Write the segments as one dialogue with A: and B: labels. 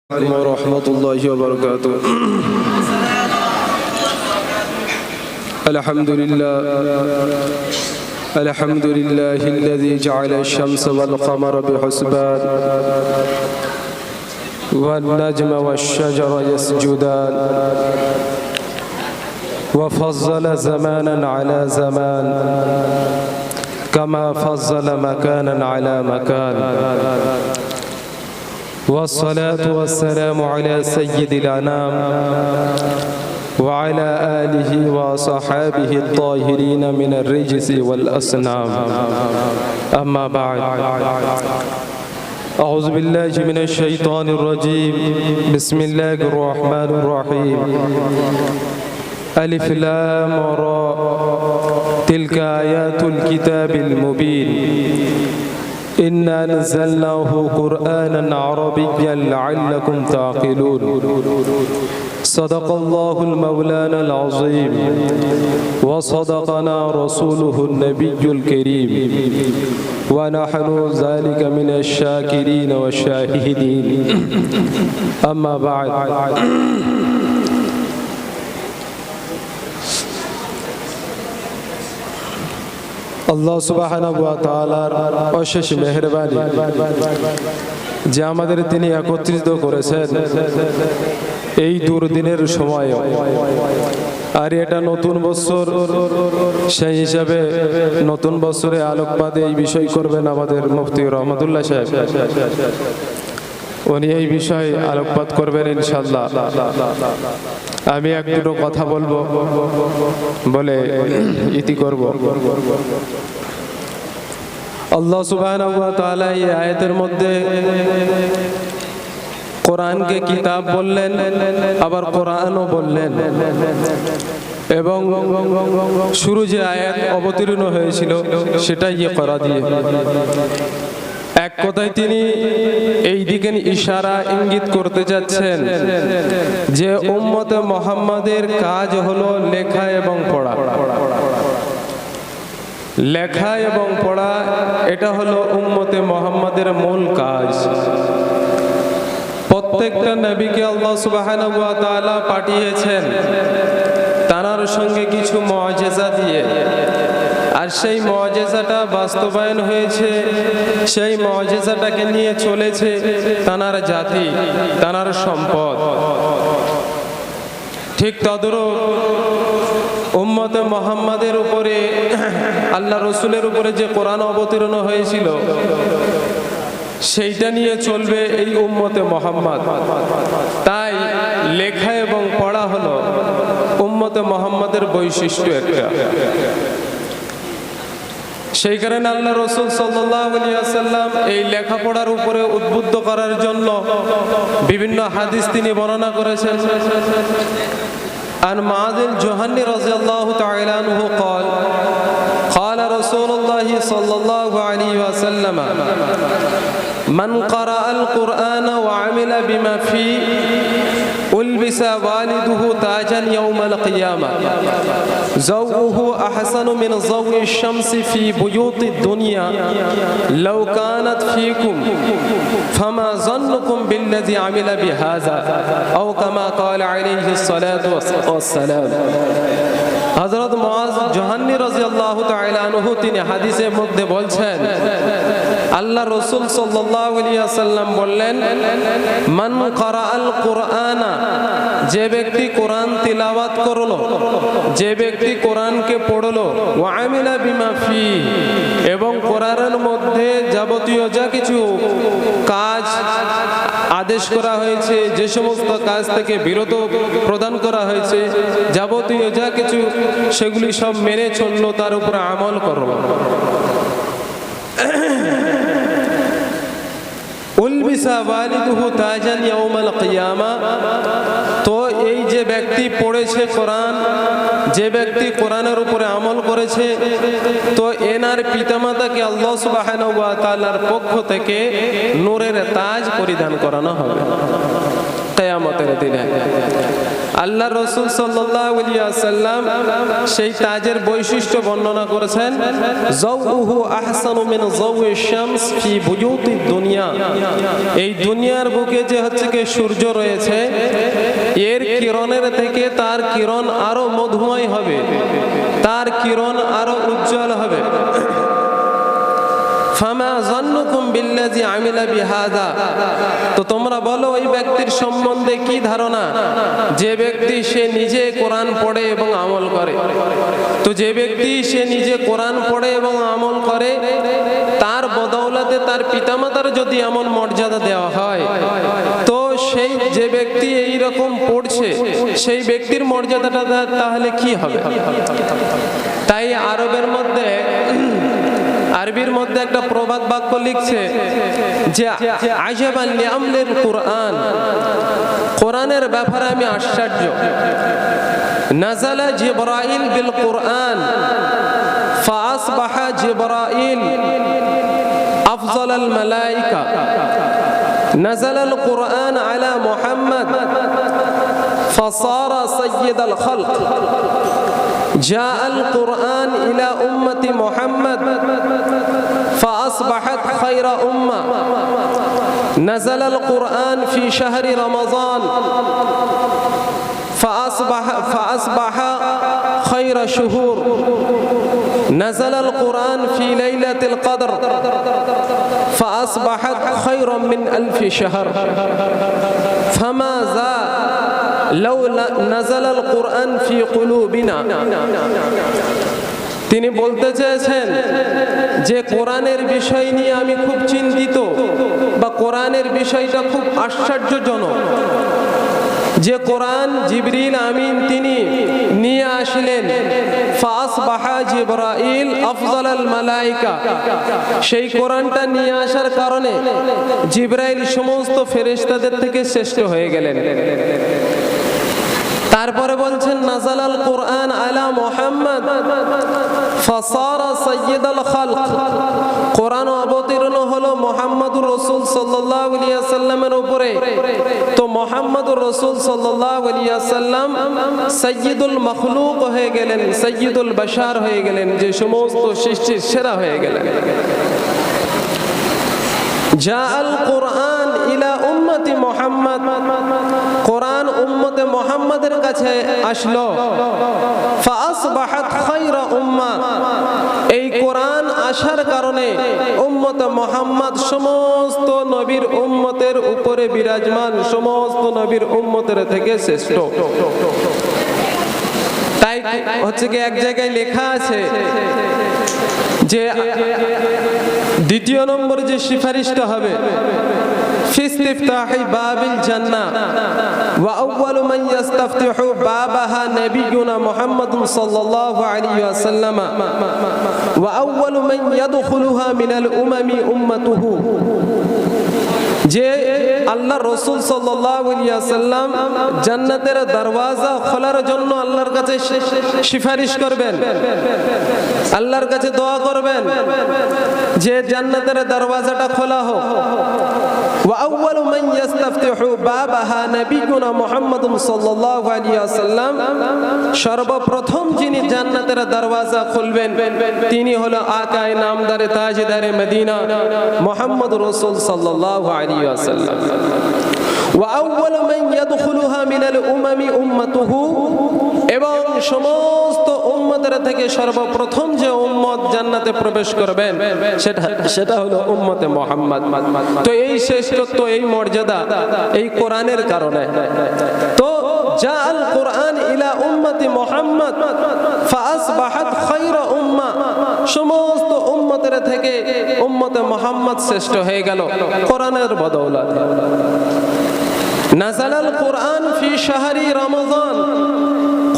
A: ورحمة الله وبركاته. الحمد لله الذي جعل الشمس والقمر بحسبان والنجم والشجر يسجدان وفضل زمانا على زمان كما فضل مكانا على مكان والصلاة والسلام على سيد الأنام وعلى آله وصحابه الطاهرين من الرجس والأصنام. أما بعد، أعوذ بالله من الشيطان الرجيم. بسم الله الرحمن الرحيم. ألف لام را تلك آيات الكتاب المبين إنا نزلناه قرآنا عربيا لعلكم تعقلون. صدق الله المولانا العظيم وصدقنا رسوله النبي الكريم ونحن ذلك من الشاكرين والشاهدين. أما بعد، আল্লাহ সুবহানাহু ওয়া তাআলার অশেষ মেহেরবানি যে আমাদের তিনি একত্রিত করেছেন এই দুর্দিনের সময়ে, আর এটা নতুন বছর, সেই হিসাবে নতুন বছরে আলোকপাতে এই বিষয় করবেন আমাদের মুফতি রহমতুল্লাহ সাহেব। উনি এই বিষয়ে আলোকপাত করবেন ইনশাআল্লাহ। আমি এক দুটো কথা বলবো বলে ইতি করব। আল্লাহ সুবহানাহু ওয়া তাআলা এই আয়াতের মধ্যে কোরআনকে কিতাব বললেন, আবার কোরআনও বললেন, এবং শুরু যে আয়াত অবতীর্ণ হয়েছিল সেটা ইকরা দিয়ে। এক কথায় তিনি এই দিকে ইশারা ইঙ্গিত করতে যাচ্ছেন যে উম্মতে মুহাম্মাদের কাজ হলো লেখা এবং পড়া। লেখা এবং পড়া এটা হলো উম্মতে মুহাম্মাদের মূল কাজ। প্রত্যেকটা নবীকে আল্লাহ সুবহানাহু ওয়া তাআলা পাঠিয়েছেন তার সঙ্গে কিছু মুআজিজা দিয়ে, আর সেই মুআজিজাটা বাস্তবায়ন হয়েছে, সেই মুআজিজাটাকে নিয়ে চলেছে তার জাতি, তার সম্পদ। ঠিক তদ্রূপ উম্মতে মুহাম্মাদের উপরে, আল্লাহ রসুলের উপরে যে কোরআন অবতীর্ণ হয়েছিল সেইটা নিয়ে চলবে এই উম্মতে মুহাম্মাদ। তাই লেখা এবং পড়া হলো উম্মতে মুহাম্মাদের বৈশিষ্ট্য একটা। সেই কারণে আল্লাহ রসুল সাল্লাল্লাহু আলাইহি ওয়াসাল্লাম এই লেখাপড়ার উপরে উদ্বুদ্ধ করার জন্য বিভিন্ন হাদিস তিনি বর্ণনা করেছেন। عن معاذ الجهني رضي الله تعالى عنه قال قال رسول الله صلى الله عليه وسلم من قرأ القرآن وعمل بما فيه ألبس والده تاجا يوم القيامة زوءه أحسن من ضوء الشمس في بيوت الدنيا لو كانت فيكم فما ظنكم بالذي عمل بهذا أو كما قال عليه الصلاة والسلام. হযরত মুআজ জুহান্নী রাদিয়াল্লাহু তাআলা আনহু তিনি হাদিসের মধ্যে বলছেন, আল্লাহ রাসূল সাল্লাল্লাহু আলাইহি ওয়াসাল্লাম বললেন, মান ক্বারাআল কুরআনা, যে ব্যক্তি কোরআন তিলাওয়াত করলো, যে ব্যক্তি কোরআনকে পড়লো, ওয়া আমিলা বিমা ফি, এবং কোরআনের মধ্যে যাবতীয় যা কিছু কাজ আদেশ করা হয়েছে, যে সমস্ত কাজ থেকে বিরত প্রদান করা হয়েছে, যাবতীয় যা কিছু সেগুলি সব মেনে চললো, তার উপরে আমল করলো, উলবিসা ওয়ালিদুহু তাজান ইয়াউমাল কিয়ামা। তো এই যে ব্যক্তি পড়েছে কোরআন, যে ব্যক্তি কোরআনের উপরে আমল করেছে, তো এনার পিতামাতাকে আল্লাহ সুবহানাহু ওয়া তাআলার পক্ষ থেকে নূরের তাজ পরিধান করানো হবে কিয়ামতের দিনে। আল্লাহ রাসূল সাল্লাল্লাহু আলাইহি ওয়াসাল্লাম সেই তাজের বৈশিষ্ট্য বর্ণনা করেছেন, যাওউহু আহসানু মিন যাওয়িশ শামস ফি বুয়ুতিদ দুনিয়া। এই দুনিয়ার বুকে যে হচ্ছে কি সূর্য রয়েছে, এর কিরণের থেকে তার কিরণ আরো মধুময় হবে, তার কিরণ আরো উজ্জ্বল হবে। ফামা যান্নুকুম বিল্লাযী আমিলা বিহাযা, তো তোমরা বলো ওই ব্যক্তির সম্বন্ধে কি ধারণা, যে ব্যক্তি সে নিজে কোরআন পড়ে এবং আমল করে। তো যে ব্যক্তি সে নিজে কোরআন পড়ে এবং আমল করে, তার বদৌলতে তার পিতামাতার যদি এমন মর্যাদা দেওয়া হয়, তো সেই যে ব্যক্তি এই রকম পড়ছে সেই ব্যক্তির মর্যাদাটা তাহলে কি হবে। তাই আরবির মধ্যে একটা প্রবাদ বাক্য লিখছে যে আজাবান লিআমরিল কুরআন, কোরআনের ব্যাপারে আমি আশ্চর্য। নাযালা জিবরাইল বিল কুরআন ফাআসবাহা জিবরাইল আফযালাল মালায়েকা, নাযালাল কুরআন আলা মুহাম্মদ ফাসারা সাইয়্যিদাল খালক, جاء القرآن إلى أمة محمد فأصبحت خير أمة، نزل القرآن في شهر رمضان فأصبح خير شهور، نزل القرآن في ليلة القدر فأصبحت خيرا من 1000 شهر، فماذا لو نزل القرآن في قلوبنا। তিনি বলতে চেয়েছেন যে কোরআনের বিষয় নিয়ে আমি খুব চিন্তিত, বা কোরআনের বিষয়টা খুব আশ্চর্যজনক, যে কোরআন জিবরিল আমিন তিনি নিয়ে আসলেন, ফাসবাহা জিবরাইল আফযালাল মালায়েকা, সেই কোরআনটা নিয়ে আসার কারণে জিবরাইল সমস্ত ফেরেশতাদের থেকে শ্রেষ্ঠ হয়ে গেলেন। তারপরে বলছেন নাযালাল কুরআন আলা মুহাম্মদ ফাসারা সাইয়্যিদাল খালক, কোরআন অবতীর্ণ হলো মুহাম্মদুর রাসূল সাল্লাল্লাহু আলাইহি ওয়াসাল্লামের উপরে। তো মুহাম্মদুর রাসূল সাল্লাল্লাহু আলাইহি ওয়াসাল্লাম সাইয়্যিদুল মাখলুক হয়ে গেলেন, সাইয়্যিদুল বাশার হয়ে গেলেন, যে সমস্ত সৃষ্টির সেরা হয়ে গেলেন। জাআল কুরআন ইলা উম্মতি মুহাম্মদ, কোরআন উম্মতে মুহাম্মাদের কাছে আসলো, ফাসবাহাত খায়রা উম্মাহ, এই কোরআন আসার কারণে উম্মতে মুহাম্মদ সমস্ত নবীর উম্মতের উপরে বিরাজমান, সমস্ত নবীর উম্মতের থেকে শ্রেষ্ঠ। তাই হচ্ছে কি এক জায়গায় লেখা আছে যে দ্বিতীয় নম্বর যে সুপারিশটা হবে, ফিস্তিফতাহি বাবিল জান্নাহ ওয়া আউয়ালু মান ইস্তাফতিহু বাবাহা নবিয়ুনা মুহাম্মাদুন সাল্লাল্লাহু আলাইহি ওয়াসাল্লাম ওয়া আউয়ালু মান ইয়াদখুলুহা মিনাল উমামি উম্মাতুহু, যে আল্লাহ রাসূল সাল্লাল্লাহু আলাইহি ওয়াসাল্লাম জান্নাতের দরওয়াজা খোলার জন্য আল্লাহর কাছে সুপারিশ করবেন, আল্লাহর কাছে দোয়া করবেন যে জান্নাতের দরওয়াজাটা খোলা হোক। ওয়া আউয়ালু মান ইস্তাফতিহু বাবাহা নবিয়ুনা মুহাম্মাদুন সাল্লাল্লাহু আলাইহি ওয়াসাল্লাম, সর্বপ্রথম যিনি জান্নাতের দরওয়াজা খুলবেন তিনি হলো আকায়ে নামদারে তাজদারে মদিনা মুহাম্মদুর রাসূল সাল্লাল্লাহু আলাইহি ওয়াসাল্লাম। ওয়া আউয়ালু মান ইয়াদখুলুহা মিনাল উমামি উম্মাতুহু, এবং সমস্ত উম্মতের থেকে সর্বপ্রথম যে উম্মত জান্নাতে প্রবেশ করবেন সেটা হলো উম্মতে মুহাম্মদ। তো এই শ্রেষ্ঠত্ব, এই মর্যাদা এই কোরআনের কারণে। তো জাআল কুরআন ইলা উম্মতি মুহাম্মদ ফাসবাহাত খায়রা উম্মাহ, সমস্ত উম্মতের থেকে উম্মতে মুহাম্মদ শ্রেষ্ঠ হয়ে গেল কোরআনের বদৌলতে। নাযালাল কুরআন ফি শাহরি রমজান,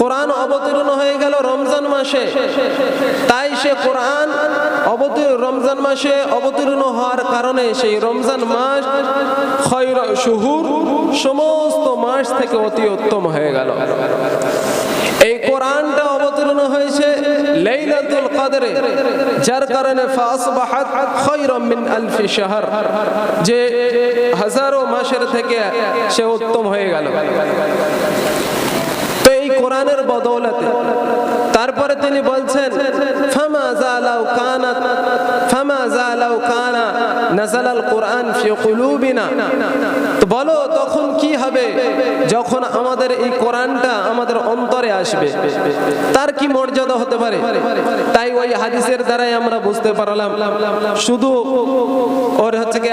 A: কোরআন অবতীর্ণ হয়ে গেল রমজান মাসে। তাই সে কোরআন রমজান মাসে অবতীর্ণ হওয়ার কারণে সেই রমজান মাস খায়রা শুহুর, সমস্ত মাস থেকে অতি উত্তম হয়ে গেল। এই কোরআনটা অবতীর্ণ হয়েছে লাইলাতুল কদরে, যার কারণে ফাসবাহাত খায়রাম মিন 1000 শাহর, যে হাজারো মাসের থেকে সে উত্তম হয়ে গেল। কোরআনের বদৌলতে। তারপরে তিনি বলছেন ফামা যালাউ কানা নাযালাল কুরআন ফি কুলুবিনা। তো বলো তখন কি হবে যখন আমাদের এই কোরআনটা আমাদের অন্তরে আসবে, তার কি মর্যাদা হতে পারে। তাই ওই হাদিসের দ্বারাই আমরা বুঝতে পারলাম শুধু ওর হচ্ছে কি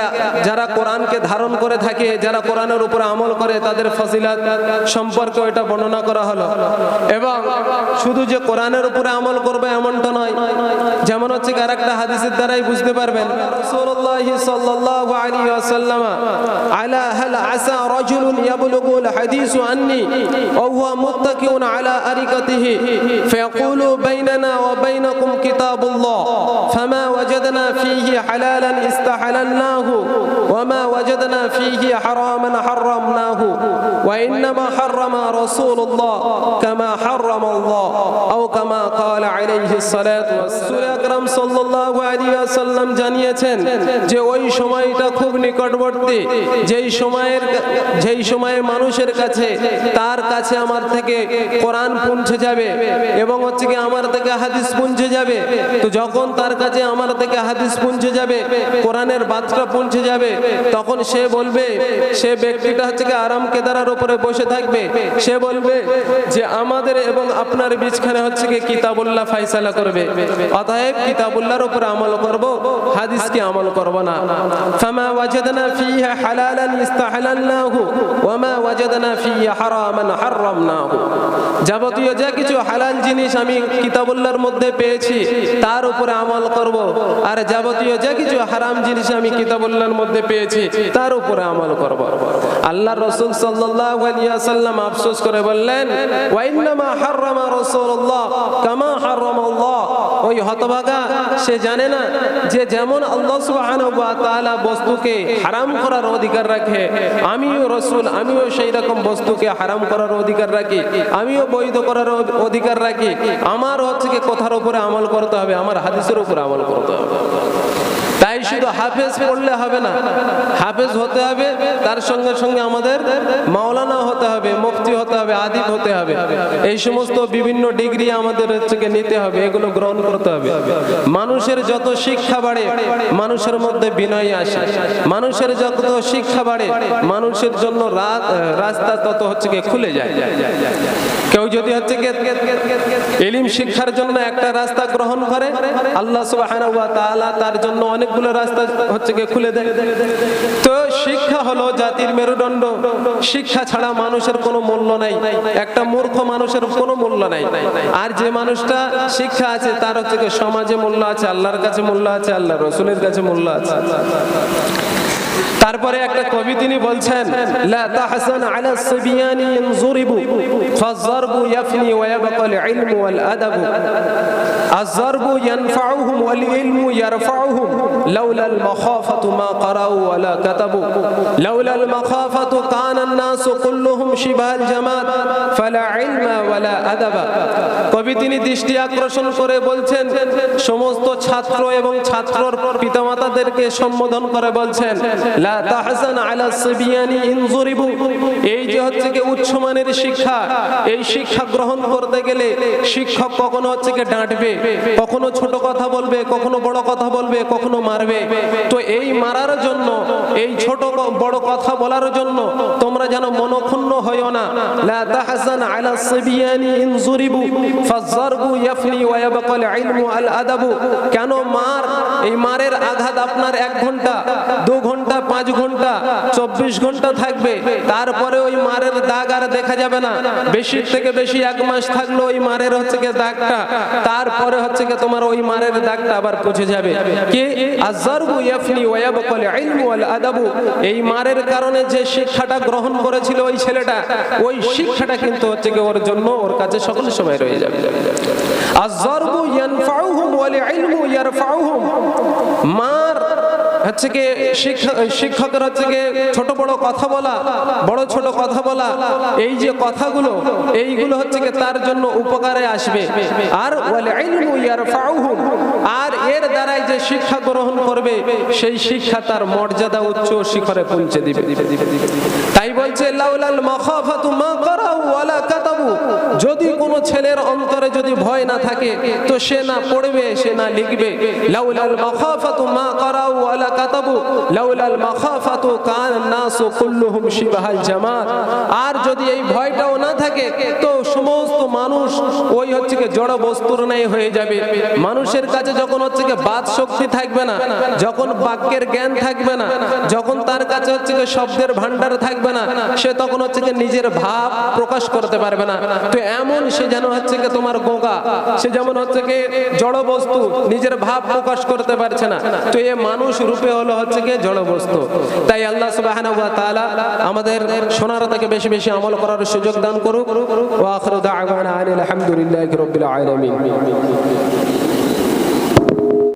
A: যারা কোরআনকে ধারণ করে থাকে, যারা কোরআনের উপরে আমল করে তাদের ফজিলত সম্পর্কে এটা বর্ণনা করা হলো। এবং শুধু যে কোরআনের উপরে আমল করবে এমনটা নয়, যেমন হচ্ছে কি আরেকটা হাদিসের দ্বারাই বুঝতে পারবেন রাসূলুল্লাহ সাল্লাল্লাহু আলাইহি ওয়াসাল্লাম আলা হাল আসা রাজুলুন ইয়াবলুগুল হাদিসু আন্নী ওয়া হুয়া মুত্তাকিউন আলা আরিকাতিহি ফায়াকুলু বাইনানা ওয়া বাইনাকুম কিতাবুল্লাহ ফামা ওয়াজাদনা ফীহি হালালান ইস্তাহালালনাহু ওয়া মা ওয়াজাদনা ফীহি হারামান হারামনাহু ওয়া ইন্নামা হাররামা রাসূলুল্লাহ কামা হাররামাল্লাহ আও কামা ক্বালা আলাইহিস সালাতু ওয়াস সালাম। আকরাম সাল্লাল্লাহু আলাইহি ওয়াসাল্লাম জানিয়েছেন যে ওই সময়টা খুব নিকটবর্তী, যেই সময়ে মানুষের কাছে তার কাছে আমার থেকে কোরআন পৌঁছে যাবে এবং হচ্ছে কি আমার থেকে হাদিস পৌঁছে যাবে। তো যখন তার কাছে আমার থেকে হাদিস পৌঁছে যাবে, কোরআনের বার্তা পৌঁছে যাবে, তখন সে বলবে, সে ব্যক্তিটা হচ্ছে কি আরাম কেদারার উপরে বসে থাকবে, সে বলবে যে আমাদের এবং আপনার বিচখানে হচ্ছে কি কিতাবুল্লাহ ফায়সালা করবে, অতএব কিতাবুল্লাহর উপরে আমল করব, হাদিসকে আমল করব না। ফামা ওয়াজাদনা ফীহা হালালান ইস্তাহালালনাহু ওয়া মা ওয়াজাদনা ফীহা হারামান হারামনাহু। যাবতীয় যা কিছু হালাল জিনিস আমি কিতাবুল্লাহর মধ্যে পেয়েছি তার উপরে আমল করব, আর যাবতীয় যা কিছু হারাম জিনিস আমি কিতাবুল্লাহর মধ্যে পেয়েছি তার উপরে আমল করব। আল্লাহর রাসূল সাল্লাল্লাহু আলাইহি ওয়াসাল্লাম আফসোস করে বললেন ওয়া ইন্নামা হাররামা রাসূলুল্লাহ কামা হাররামাল্লাহ। ওই হতভাগা সে জানে না যে যেমন আল্লাহ সুবহানাহু ওয়া তাআলা বস্তুকে হারাম করার অধিকার রাখে, আমিও রাসূল আমিও সেই রকম বস্তুকে হারাম করার অধিকার রাখি, আমিও বৈধ করার অধিকার রাখি। আমার হচ্ছে কি কথার উপরে আমল করতে হবে, আমার হাদিসের উপরে আমল করতে হবে। তাই শুধু হাফেজ পড়লে হবে না, হাফেজ হতে হবে, তার সঙ্গে সঙ্গে আমাদের মাওলানা হতে হবে, মুফতি হতে হবে, আদিব হতে হবে। এই সমস্ত বিভিন্ন ডিগ্রি আমাদের হচ্ছে নিতে হবে, এগুলো গ্রহণ করতে হবে। মানুষের যত শিক্ষা বাড়ে মানুষের মধ্যে বিনয় আসে, মানুষের যত শিক্ষা বাড়ে মানুষের জন্য রাস্তা তত হচ্ছে খুলে যায়। কেউ যদি হচ্ছে ইলম শিক্ষার জন্য একটা রাস্তা গ্রহণ করে, আল্লাহ সুবহানাহু ওয়া তাআলা তার জন্য অনেকগুলো রাস্তা হচ্ছে খুলে দেয়। তো শিক্ষা হলো জাতির মেরুদণ্ড, শিক্ষা ছাড়া মানুষের কোনো মূল্য নাই, একটা মূর্খ মানুষের কোনো মূল্য নাই। আর যে মানুষটা শিক্ষা আছে তার হচ্ছে সমাজে মূল্য আছে, আল্লাহর কাছে মূল্য আছে, আল্লাহর রাসূলের কাছে মূল্য আছে। তারপরে একটা কবি তিনি বলছেন লা তাহসান আলা সিবিয়ানি ইয়ানজুরিবু ফাযরবু ইয়াফনি ওয়া ইয়াবকাল ইলমু ওয়াল আদাবু আযরবু ইয়ানফাউহুম ওয়াল ইলমু ইয়ারফাউহুম লাউলাল মাখাফাতু মা ক্বারাউ ওয়ালা কাতাবু লাউলাল মাখাফাতু কানা আন-নাস কুল্লুহুম শিবাল জামাত ফালা ইলমা ওয়ালা আদাবা। কবি তিনি দৃষ্টি আকর্ষণ করে বলছেন সমস্ত ছাত্র এবং ছাত্রর পিতামাতাদেরকে সম্বোধন করে বলছেন লা তাহজান আলা সিবিয়ানি ইনজুরিবু। এই যে হচ্ছে কি উচ্চমানের শিক্ষা, এই শিক্ষা গ্রহণ করতে গেলে শিক্ষক কখনো হচ্ছে কি ডাঁটবে, কখনো ছোট কথা বলবে, কখনো বড় কথা বলবে, কখনো মারবে। তো এই মারার জন্য, এই ছোট বড় কথা বলার জন্য তোমরা যেন মনক্ষুণ্ণ হইও না। লা তাহজান আলা সিবিয়ানি ইনজুরিবু ফাযরবু ইয়াফনি ওয়া ইয়াবকাল ইলমু আল আদাবু। কেন মার, এই মারের আঘাত আপনার 1 ঘন্টা 2 ঘন্টা 5 ঘন্টা 24 ঘন্টা থাকবে, তারপরে ওই মারের দাগ আর দেখা যাবে না। বেশি থেকে বেশি 1 মাস থাকলো ওই মারের হচ্ছে কি দাগটা, তারপরে হচ্ছে কি তোমার ওই মারের দাগটা আবার পুছে যাবে। কি আযরবু ইয়াফনি ওয়া ইয়াবকাল ইলমু ওয়াল আদাবু। এই মারের কারণে যে শিক্ষাটা গ্রহণ করেছিল ওই ছেলেটা, ওই শিক্ষাটা কিন্তু হচ্ছে কি ওর জন্য ওর কাছে সকল সময় রয়ে যাবে। আযরবু ইয়ানফাউহুম ওয়াল ইলমু ইয়ারফাউহুম। মার হচ্ছে কি শিক্ষকের হচ্ছে কি ছোট বড় কথা বলা, বড় ছোট কথা বলা, এই যে কথাগুলো এইগুলো হচ্ছে কি তার জন্য উপকারে আসবে। আর ওয়াল ইলমু ইয়ারফাউহুম, আর এর দ্বারাই যে শিক্ষা গ্রহণ করবে সেই শিক্ষা তার মর্যাদা উচ্চ শিখরে পৌঁছে দিবে। তাই বলছে লাউলাল মাখাফাতু মা করাউ ওয়ালা কাতাবু, যদি কোনো ছেলের অন্তরে যদি ভয় না থাকে তো সে না পড়বে, সে না লিখবে। লাউলাল মাখাফাতু মা করাউ ওয়ালা কাতাবু লাউলাল মাখাফাতু কান নাসু কুল্লুহুম শিবাহাল জামাত। আর যদি এই ভয়টাও না থাকে তো সমস্ত মানুষ ওই হচ্ছে কি জড় বস্তুর ন্যায় হয়ে যাবে। মানুষের কাছে যখন হচ্ছে কি বাদ শক্তি থাকবে না, যখন বাক্যের জ্ঞান থাকবে না, যখন তার কাছে হচ্ছে কি শব্দের ভান্ডার থাকবে না, সে তখন হচ্ছে কি নিজের ভাব প্রকাশ করতে পারবে না। তো এমন সে যেন হচ্ছে কি তোমার গোগা, সে যেমন হচ্ছে কি জড় বস্তু, নিজের ভাব প্রকাশ করতে পারছে না। তো এ মানুষ রূপে হলো হচ্ছে কি জড় বস্তু। তাই আল্লাহ সুবহানাহু ওয়া তাআলা আমাদের শোনার থেকে বেশি বেশি আমল করার সুযোগ দান করুক। ওয়া আখিরু দা'ওয়ানা আনিল হামদুলিল্লাহি রাব্বিল আলামিন।